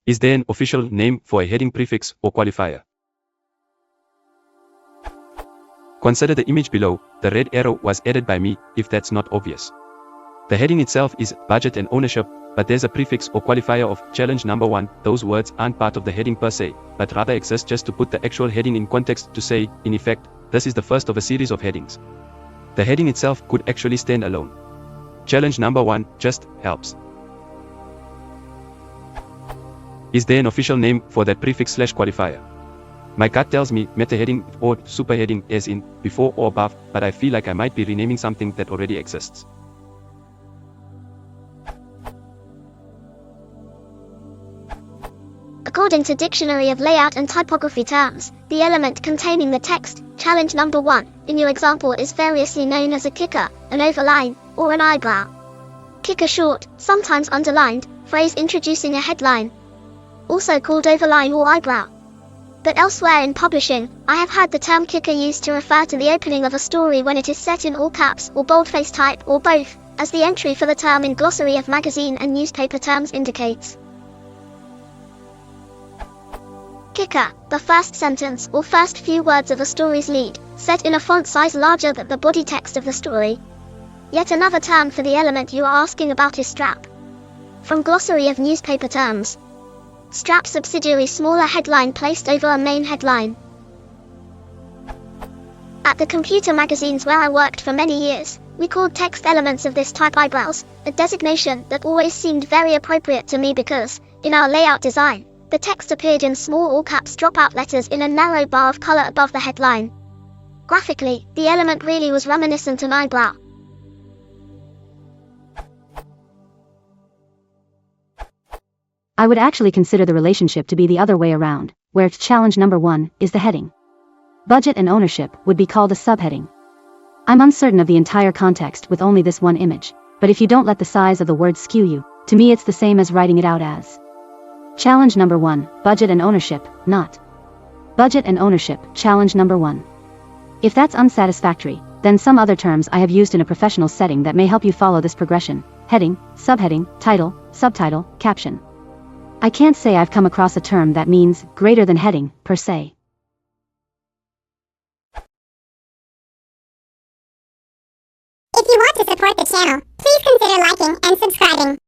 Is there an official name for a heading prefix or qualifier? Consider the image below. The red arrow was added by me, if that's not obvious. The heading itself is budget and ownership, but there's a prefix or qualifier of challenge number 1. Those words aren't part of the heading per se, but rather exist just to put the actual heading in context, to say, in effect, this is the first of a series of headings. The heading itself could actually stand alone. Challenge number 1 just helps. Is there an official name for that prefix/qualifier? My gut tells me meta-heading or superheading, as in before or above, but I feel like I might be renaming something that already exists. According to Dictionary of Layout and Typography terms, the element containing the text, challenge number 1, in your example is variously known as a kicker, an overline, or an eyebrow. Kicker short, sometimes underlined, phrase introducing a headline. Also called overline or eyebrow. But elsewhere in publishing, I have heard the term kicker used to refer to the opening of a story when it is set in all caps or boldface type or both, as the entry for the term in Glossary of Magazine and Newspaper Terms indicates. Kicker, the first sentence or first few words of a story's lead, set in a font size larger than the body text of the story. Yet another term for the element you are asking about is strap. From Glossary of Newspaper Terms. Strap subsidiary smaller headline placed over a main headline. At the computer magazines where I worked for many years, we called text elements of this type eyebrows, a designation that always seemed very appropriate to me because, in our layout design, the text appeared in small all-caps dropout letters in a narrow bar of color above the headline. Graphically, the element really was reminiscent of an eyebrow. I would actually consider the relationship to be the other way around, where challenge number 1 is the heading. Budget and ownership would be called a subheading. I'm uncertain of the entire context with only this one image, but if you don't let the size of the word skew you, to me it's the same as writing it out as challenge number 1, budget and ownership, not budget and ownership, challenge number 1. If that's unsatisfactory, then some other terms I have used in a professional setting that may help you follow this progression: heading, subheading, title, subtitle, caption. I can't say I've come across a term that means greater than heading, per se. If you want to support the channel, please consider liking and subscribing.